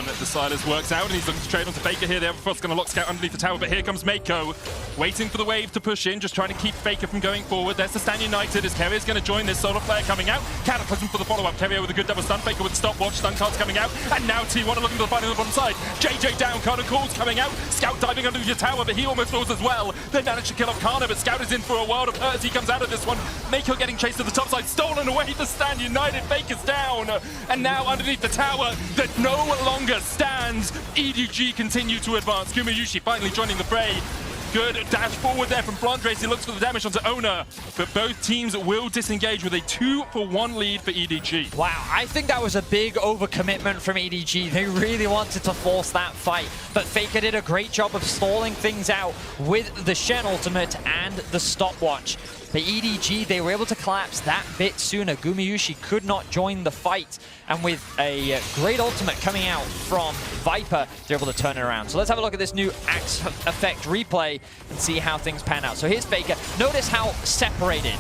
one. The Silas works out, and he's looking to trade onto Faker here. The Everfrost's going to lock Scout underneath the tower, but here comes Mako, waiting for the wave to push in, just trying to keep Faker from going forward. There's the Stand United as Kevia's going to join this. Solar Flare coming out. Cataclysm for the follow-up. Kevia with a good double stun. Faker with the stopwatch. Stun cards coming out. And now T1 are looking to the fight on the bottom side. JJ down. Kana calls coming out. Scout diving under your tower, but he almost falls as well. They managed to kill off Kana, but Scout is in for a world of hurt as he comes out of this one. Mako getting chased to the top side. Stolen away. The Stand United. Faker's down. And now underneath the tower that no longer stands. EDG continue to advance. Gumayusi finally joining the fray. Good dash forward there from Flandres. He looks for the damage onto Ona, but both teams will disengage with a 2-for-1 lead for EDG. Wow, I think that was a big overcommitment from EDG. They really wanted to force that fight, but Faker did a great job of stalling things out with the Shen ultimate and the stopwatch. But EDG, they were able to collapse that bit sooner. Gumayusi could not join the fight, and with a great ultimate coming out from Viper, they're able to turn it around. So let's have a look at this new Axe effect replay and see how things pan out. So here's Faker. Notice how separated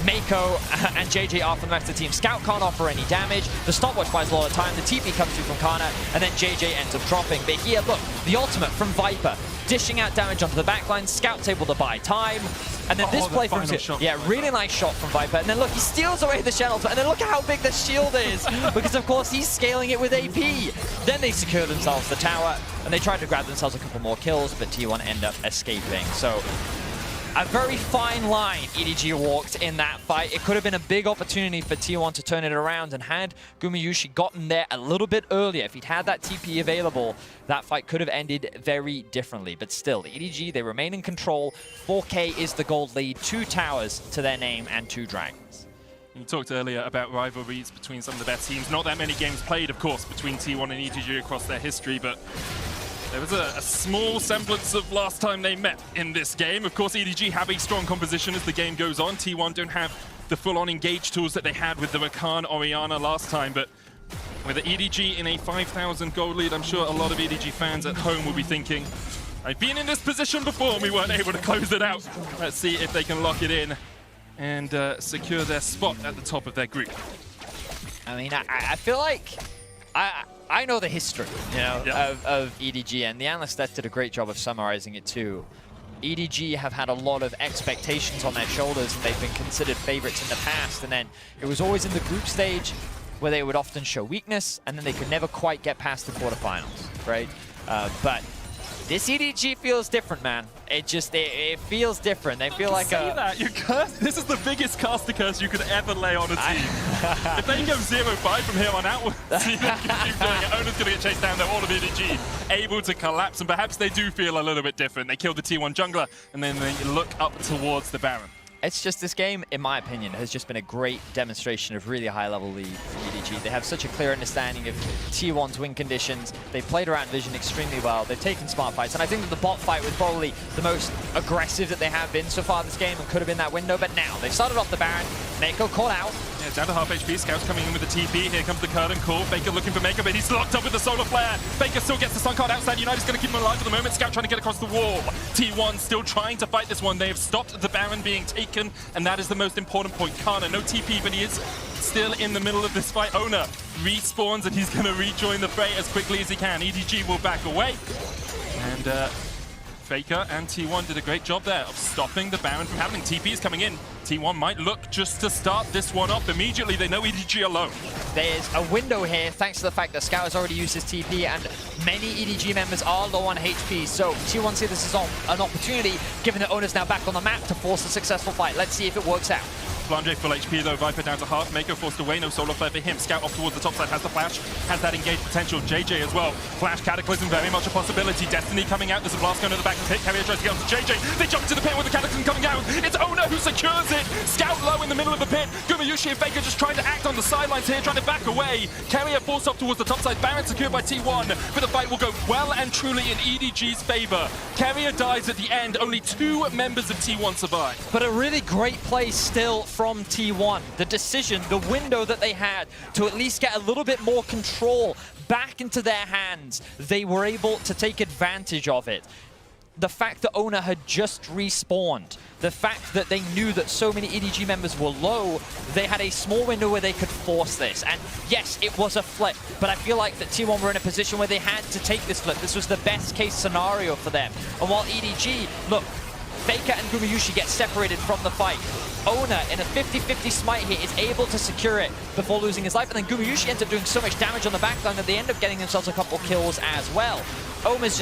Mako and JJ are from the rest of the team. Scout can't offer any damage. The stopwatch buys a lot of time. The TP comes through from Kana, and then JJ ends up dropping. But here, look, the ultimate from Viper, dishing out damage onto the backline. Scout's able to buy time. And then this play from yeah, really nice shot from Viper. And then look, he steals away the Shen ultimate. And then look at how big the shield is, because of course he's scaling it with AP. Then they secure themselves the tower, and they try to grab themselves a couple more kills, but T1 end up escaping. So a very fine line EDG walked in that fight. It could have been a big opportunity for T1 to turn it around, and had Gumayusi gotten there a little bit earlier, if he'd had that TP available, that fight could have ended very differently. But still, the EDG, they remain in control. 4K is the gold lead, 2 towers to their name and 2 dragons. You talked earlier about rivalries between some of the best teams. Not that many games played, of course, between T1 and EDG across their history, but there was a small semblance of last time they met in this game. Of course, EDG have a strong composition as the game goes on. T1 don't have the full-on engage tools that they had with the Rakan Orianna last time, but with the EDG in a 5,000 gold lead, I'm sure a lot of EDG fans at home will be thinking, I've been in this position before and we weren't able to close it out. Let's see if they can lock it in and secure their spot at the top of their group. I mean, I feel like I know the history, you know, of EDG, and the analyst stats did a great job of summarizing it too. EDG have had a lot of expectations on their shoulders, and they've been considered favorites in the past, and then it was always in the group stage where they would often show weakness, and then they could never quite get past the quarterfinals, right? But this EDG feels different, man. It feels different. They feel like that. You're cursed. This is the biggest caster curse you could ever lay on a team. If they go 0-5 from here on out, we'll see them keep doing it. Ona's going to get chased down there. All of EDG able to collapse, and perhaps they do feel a little bit different. They killed the T1 jungler, and then they look up towards the Baron. It's just, this game, in my opinion, has just been a great demonstration of really high-level lead for EDG. They have such a clear understanding of T1's win conditions. They've played around vision extremely well. They've taken smart fights, and I think that the bot fight was probably the most aggressive that they have been so far this game, and could have been that window. But now they've started off the Baron. Mako caught out. Yeah, down to half HP. Scout's coming in with the TP. Here comes the curtain call. Faker looking for Mako, but he's locked up with the solar flare. Faker still gets the stun card outside. United's going to keep him alive for the moment. Scout trying to get across the wall. T1 still trying to fight this one. They have stopped the Baron being taken, and that is the most important point. Kana, no TP, but he is still in the middle of this fight. Ona respawns, and he's going to rejoin the fray as quickly as he can. EDG will back away, and Faker and T1 did a great job there of stopping the Baron from happening. TP is coming in. T1 might look just to start this one off. Immediately, they know EDG alone. There's a window here, thanks to the fact that Scout has already used his TP, and many EDG members are low on HP. So T1 see this as an opportunity, given that Ona's now back on the map, to force a successful fight. Let's see if it works out. Flandre full HP though, Viper down to half. Mako forced away, no solar flare for him. Scout off towards the top side, has the flash, has that engaged potential. JJ as well. Flash Cataclysm, very much a possibility. Destiny coming out, there's a blast going to the back of the pit. Carrier tries to get onto JJ. They jump into the pit with the Cataclysm coming out. It's Ona who secures it. Scout low in the middle of the pit. Gumayusi and Faker just trying to act on the sidelines here, trying to back away. Carrier forced up towards the top side. Baron secured by T1, but the fight will go well and truly in EDG's favor. Carrier dies at the end. Only 2 members of T1 survive. But a really great play still from T1. The decision, the window that they had to at least get a little bit more control back into their hands, they were able to take advantage of it. the fact that Owner had just respawned, the fact that they knew that so many EDG members were low, they had a small window where they could force this. And yes, it was a flip, but I feel like that T1 were in a position where they had to take this flip. This was the best case scenario for them. And while EDG, look, Faker and Gumayusi get separated from the fight. Owner, in a 50-50 smite here, is able to secure it before losing his life, and then Gumayusi ends up doing so much damage on the backline that they end up getting themselves a couple kills as well. Owner is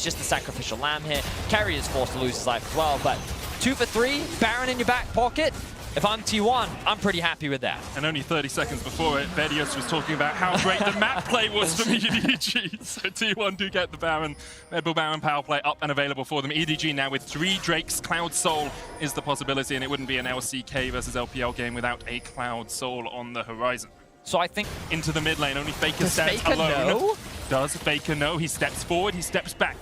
just the sacrificial lamb here. Carry is forced to lose his life as well, but 2 for 3, Baron in your back pocket. If I'm T1, I'm pretty happy with that. And only 30 seconds before it, Vedius was talking about how great the map play was from EDG. So T1 do get the Baron, Red Bull Baron power play up and available for them. EDG now with 3 Drakes. Cloud Soul is the possibility, and it wouldn't be an LCK versus LPL game without a Cloud Soul on the horizon. So I think... Into the mid lane, only Faker stands Faker alone. know? Does Faker know? He steps forward, he steps back.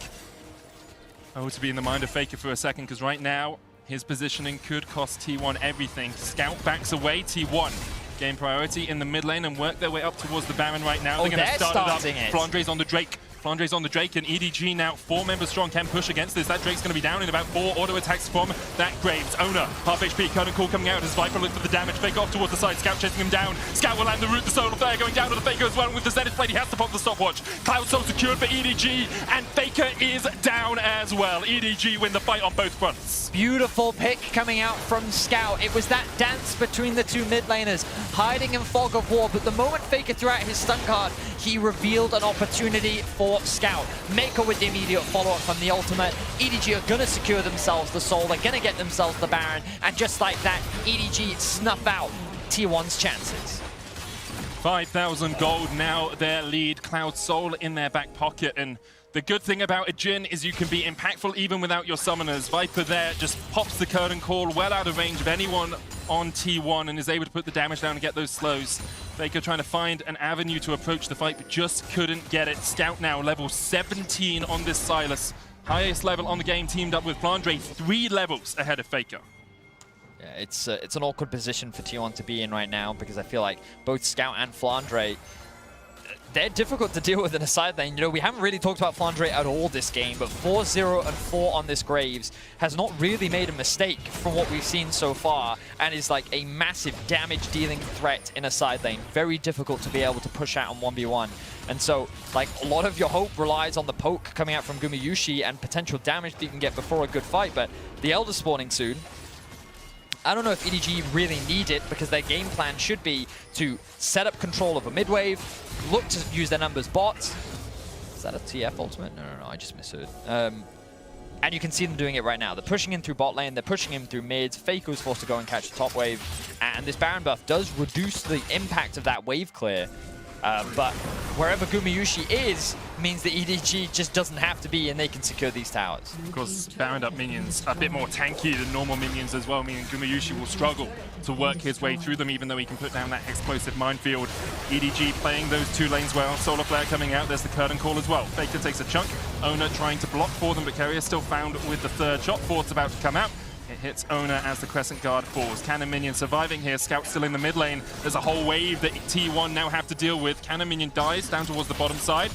Oh, to be in the mind of Faker for a second, because right now, his positioning could cost T1 everything. Scout backs away, T1 gain priority in the mid lane and work their way up towards the Baron right now. They're going to start it up. Flandre's on the Drake. Flandre's on the Drake, and EDG now 4 members strong can push against this. That Drake's going to be down in about 4 auto attacks from that Graves. Owner, half HP, curtain call coming out as Viper looks for the damage. Faker off towards the side, Scout chasing him down. Scout will land the root, the solar flare going down to the Faker as well. And with the Zenith Blade, he has to pop the stopwatch. Cloud Soul secured for EDG, and Faker is down as well. EDG win the fight on both fronts. Beautiful pick coming out from Scout. It was that dance between the 2 mid laners, hiding in fog of war, but the moment Faker threw out his stun card, he revealed an opportunity for Scout. Mako with the immediate follow-up from the ultimate. EDG are going to secure themselves the soul, they're going to get themselves the Baron, and just like that, EDG snuff out T1's chances. 5,000 gold now, their lead. Cloud Soul in their back pocket, and the good thing about a Jhin is you can be impactful even without your summoners. Viper there just pops the curtain call well out of range of anyone on T1 and is able to put the damage down and get those slows. Faker trying to find an avenue to approach the fight, but just couldn't get it. Scout now level 17 on this Sylas. Highest level on the game, teamed up with Flandre, 3 levels ahead of Faker. Yeah, it's an awkward position for T1 to be in right now, because I feel like both Scout and Flandre, they're difficult to deal with in a side lane. You know, we haven't really talked about Flandre at all this game, but 4-0 and 4 on this Graves has not really made a mistake from what we've seen so far, and is like a massive damage-dealing threat in a side lane. Very difficult to be able to push out on 1v1. And so, like, a lot of your hope relies on the poke coming out from Gumayusi and potential damage that you can get before a good fight, but the Elder spawning soon. I don't know if EDG really need it, because their game plan should be to set up control of a mid-wave, look to use their numbers bots. Is that a TF ultimate? No, I just misheard. And you can see them doing it right now. They're pushing in through bot lane, they're pushing him through mids. Faker was forced to go and catch the top wave. And this Baron buff does reduce the impact of that wave clear. But wherever Gumayusi is, means that EDG just doesn't have to be, and they can secure these towers. Of course, Baron up minions a bit more tanky than normal minions as well, meaning Gumayusi will struggle to work his way through them, even though he can put down that explosive minefield. EDG playing those 2 lanes well. Solar Flare coming out, there's the curtain call as well. Faker takes a chunk, Owner trying to block for them, but Carrier still found with the 3rd shot. 4th's about to come out. It hits Owner as the Crescent Guard falls. Cannon Minion surviving here. Scout still in the mid lane. There's a whole wave that T1 now have to deal with. Cannon Minion dies down towards the bottom side,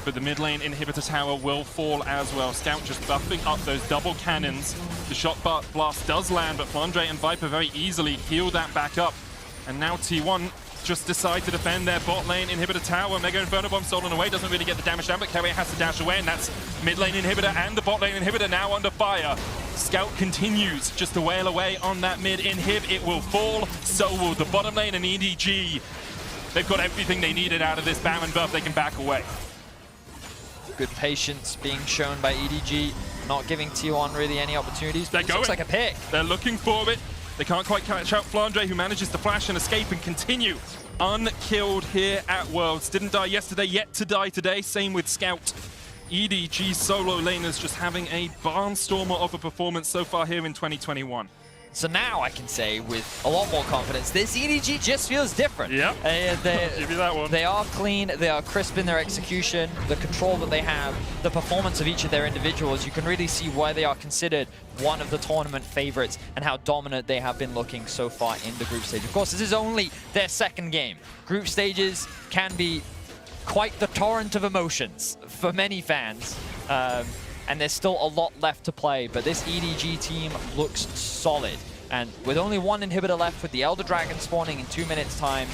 but the mid lane inhibitor tower will fall as well. Scout just buffing up those double cannons. The shot blast does land, but Flandre and Viper very easily heal that back up. And now T1 just decide to defend their bot lane inhibitor tower. Mega Inferno Bomb stolen away, doesn't really get the damage down, but Carrier has to dash away, and that's mid lane inhibitor and the bot lane inhibitor now under fire. Scout continues just to wail away on that mid inhib. It will fall, so will the bottom lane, and EDG. They've got everything they needed out of this Baron buff. They can back away. Good patience being shown by EDG, not giving T1 really any opportunities. They're going. Looks like a pick. They're looking for it. They can't quite catch out Flandre, who manages to flash and escape and continue unkilled here at Worlds. Didn't die yesterday, yet to die today. Same with Scout. EDG solo laners just having a barnstormer of a performance so far here in 2021. So now I can say with a lot more confidence, this EDG just feels different. Yep. Give you that one. They are clean, they are crisp in their execution, the control that they have, the performance of each of their individuals. You can really see why they are considered one of the tournament favorites and how dominant they have been looking so far in the group stage. Of course, this is only their 2nd game. Group stages can be quite the torrent of emotions for many fans. and there's still a lot left to play, but this EDG team looks solid. And with only one inhibitor left, with the Elder Dragon spawning in 2 minutes time,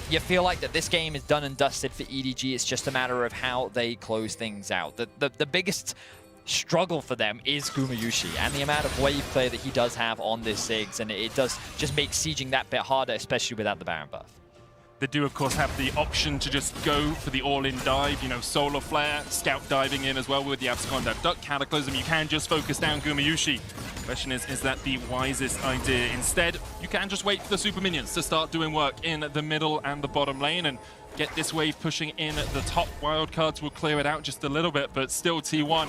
you feel like that this game is done and dusted for EDG. It's just a matter of how they close things out. The biggest struggle for them is Gumayusi and the amount of wave play that he does have on this Ziggs, and it does just make sieging that bit harder, especially without the Baron buff. They do, of course, have the option to just go for the all-in dive, you know, Solar Flare, Scout diving in as well with the Abscond Duck Cataclysm. You can just focus down Gumayusi. Question is that the wisest idea? Instead, you can just wait for the super minions to start doing work in the middle and the bottom lane and get this wave pushing in. The top wildcards will clear it out just a little bit, but still T1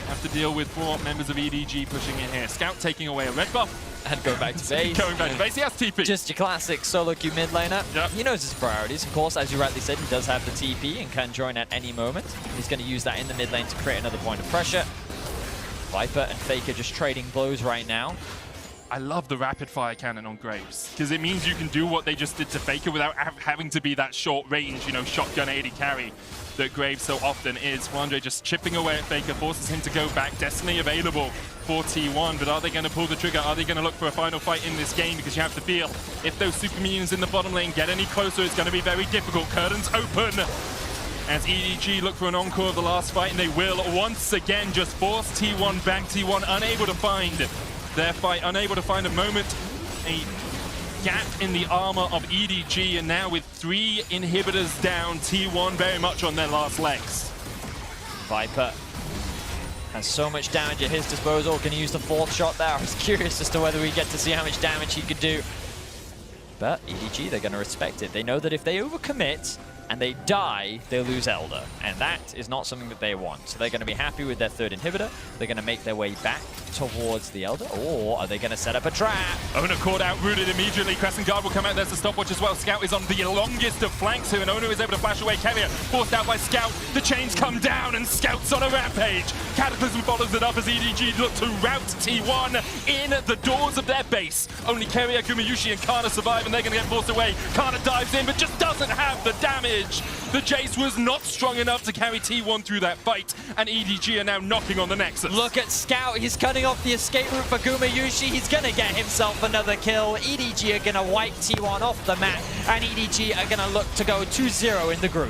have to deal with 4 members of EDG pushing in here. Scout taking away a red buff. And go back to base. Going back to base, he has TP. Just your classic solo queue mid laner. Yep. He knows his priorities. Of course, as you rightly said, he does have the TP and can join at any moment. He's going to use that in the mid lane to create another point of pressure. Viper and Faker just trading blows right now. I love the rapid fire cannon on Graves, because it means you can do what they just did to Faker without having to be that short range, you know, shotgun 80 carry that Graves so often is. Wandre just chipping away at Faker, forces him to go back. Destiny available for T1, but are they going to pull the trigger? Are they going to look for a final fight in this game? Because you have to feel if those super minions in the bottom lane get any closer, it's going to be very difficult. Curtains open as EDG look for an encore of the last fight, and they will once again just force T1 back. T1 unable to find their fight, unable to find a moment, a gap in the armor of EDG, and now with 3 inhibitors down, T1 very much on their last legs. Viper has so much damage at his disposal. Can he use the 4th shot there? I was curious as to whether we get to see how much damage he could do. But EDG, they're going to respect it. They know that if they overcommit and they die, they lose Elder. And that is not something that they want. So they're going to be happy with their 3rd inhibitor. They're going to make their way back towards the Elder. Or are they going to set up a trap? Ona caught out, rooted immediately. Crescent Guard will come out. There's a stopwatch as well. Scout is on the longest of flanks here, and Ona is able to flash away Carrier. Forced out by Scout. The chains come down, and Scout's on a rampage. Cataclysm follows it up as EDG look to rout T1 in the doors of their base. Only Carrier, Gumayusi, and Kana survive, and they're going to get forced away. Kana dives in, but just doesn't have the damage. The Jace was not strong enough to carry T1 through that fight, and EDG are now knocking on the Nexus. Look at Scout. He's cutting off the escape route for Gumayusi. He's going to get himself another kill. EDG are going to wipe T1 off the map, and EDG are going to look to go 2-0 in the group.